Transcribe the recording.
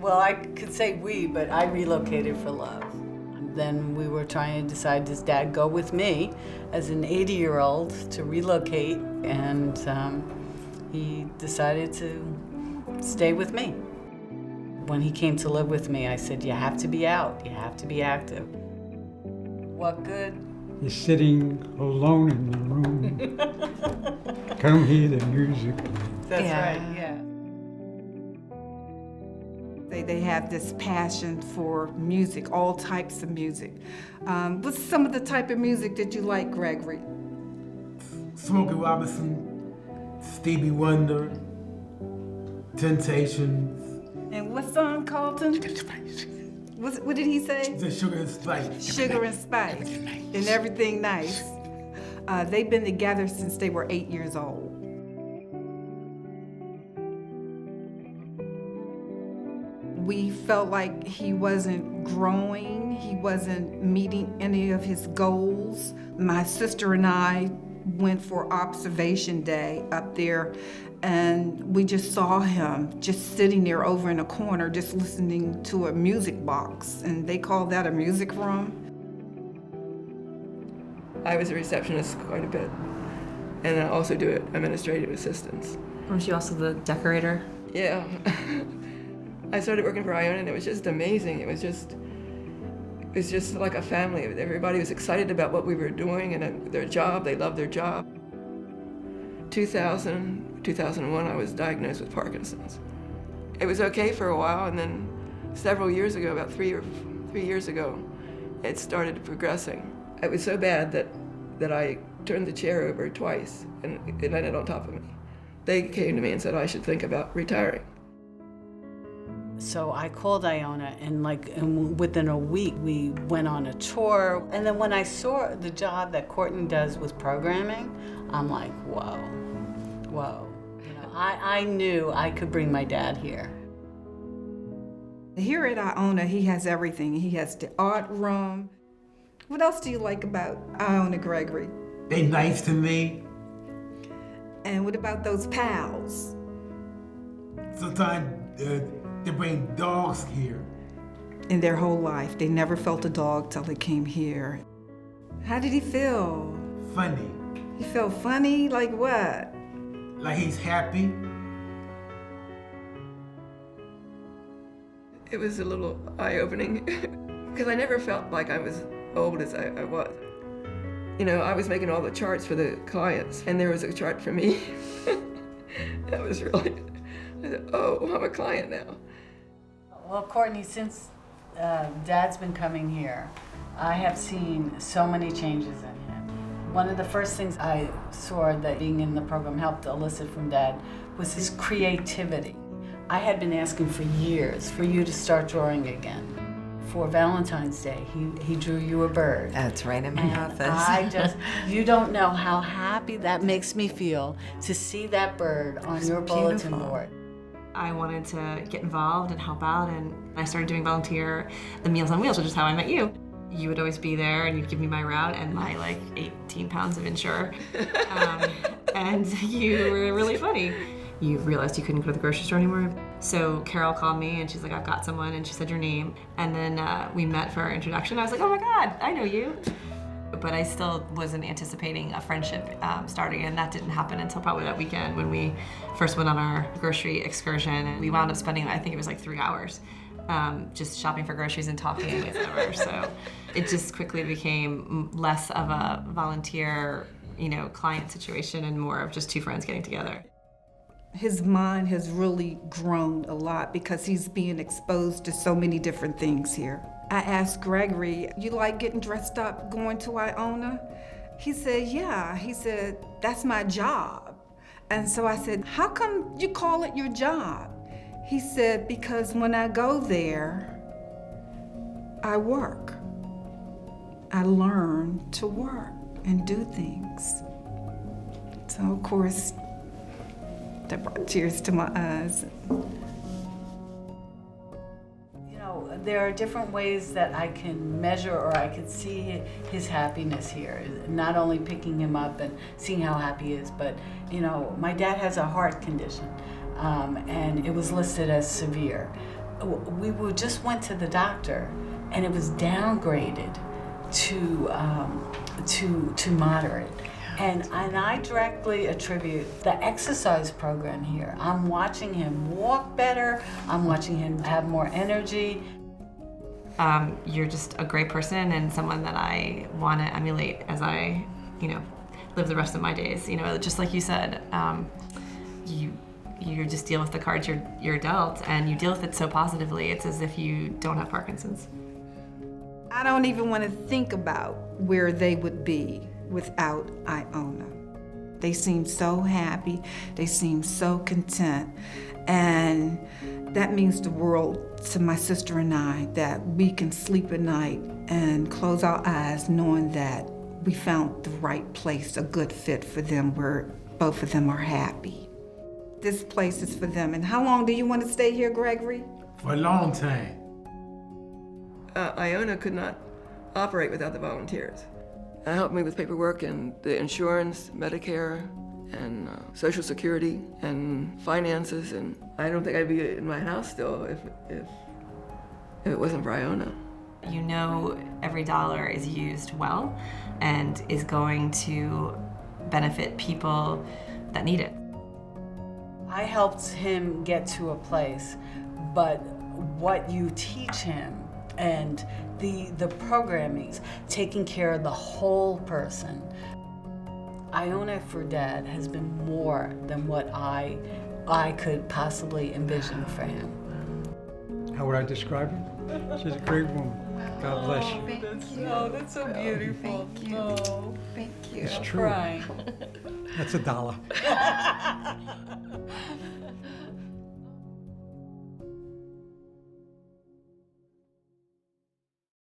Well, I could say we, but I relocated for love. Then we were trying to decide, does Dad go with me as an 80-year-old to relocate? And he decided to stay with me. When he came to live with me, I said, you have to be out, you have to be active. What good? You're sitting alone in the room. Come hear the music. That's right, yeah. They have this passion for music, all types of music. What's some of the type of music that you like, Gregory? Smokey Robinson, Stevie Wonder, Temptations. And what song, Carlton? Sugar and Spice. What did he say? He said Sugar and Spice. Sugar and Spice. And everything nice. They've been together since they were 8 years old. We felt like he wasn't growing, he wasn't meeting any of his goals. My sister and I went for observation day up there, and we just saw him just sitting there over in a corner just listening to a music box, and they call that a music room. I was a receptionist quite a bit, and I also do administrative assistance. Weren't you also the decorator? Yeah. I started working for Iona, and it was just amazing. It was just like a family. Everybody was excited about what we were doing and their job. They loved their job. 2001, I was diagnosed with Parkinson's. It was okay for a while, and then several years ago, about three years ago, it started progressing. It was so bad that I turned the chair over twice, and it landed on top of me. They came to me and said I should think about retiring. So I called Iona, and within a week, we went on a tour. And then when I saw the job that Courtney does with programming, I'm like, whoa. You know, I knew I could bring my dad here. Here at Iona, he has everything. He has the art room. What else do you like about Iona, Gregory? They nice to me. And what about those pals? Sometimes they bring dogs here. In their whole life, they never felt a dog till they came here. How did he feel? Funny. He felt funny? Like what? Like he's happy. It was a little eye-opening because I never felt like I was old as I was. You know, I was making all the charts for the clients, and there was a chart for me. That was really, I said, oh, I'm a client now. Well, Courtney, since Dad's been coming here, I have seen so many changes in him. One of the first things I saw that being in the program helped elicit from Dad was his creativity. I had been asking for years for you to start drawing again. For Valentine's Day, he drew you a bird. That's right in my I office. you don't know how happy that makes me feel to see that bird on your bulletin board. I wanted to get involved and help out, and I started doing volunteer the Meals on Wheels, which is how I met you. You would always be there, and you'd give me my route and my 18 pounds of Ensure. And you were really funny. You realized you couldn't go to the grocery store anymore. So Carol called me, and she's like, I've got someone, and she said your name. And then we met for our introduction. I was like, oh my God, I know you. But I still wasn't anticipating a friendship starting, and that didn't happen until probably that weekend when we first went on our grocery excursion. And we wound up spending, I think it was 3 hours, just shopping for groceries and talking with her. So it just quickly became less of a volunteer, client situation and more of just two friends getting together. His mind has really grown a lot because he's being exposed to so many different things here. I asked Gregory, you like getting dressed up, going to Iona? He said, yeah. He said, that's my job. And so I said, how come you call it your job? He said, because when I go there, I work. I learn to work and do things. So of course, that brought tears to my eyes. There are different ways that I can measure or I can see his happiness here. Not only picking him up and seeing how happy he is, but my dad has a heart condition, and it was listed as severe. just went to the doctor, and it was downgraded to moderate. And I directly attribute the exercise program here. I'm watching him walk better. I'm watching him have more energy. You're just a great person and someone that I want to emulate as I, live the rest of my days. Just like you said, you just deal with the cards you're dealt, and you deal with it so positively. It's as if you don't have Parkinson's. I don't even want to think about where they would be without Iona. They seem so happy. They seem so content. And that means the world to my sister and I, that we can sleep at night and close our eyes knowing that we found the right place, a good fit for them where both of them are happy. This place is for them. And how long do you want to stay here, Gregory? For a long time. Iona could not operate without the volunteers. Helped me with paperwork and the insurance, Medicare, and Social Security, and finances, and I don't think I'd be in my house still if it wasn't for Iona. Every dollar is used well and is going to benefit people that need it. I helped him get to a place, but what you teach him and the programming's taking care of the whole person. Iona for Dad has been more than what I could possibly envision for him. How would I describe her? She's a great woman. God bless you. That's so beautiful. Thank you. Oh, Thank you. It's true. crying. That's $1.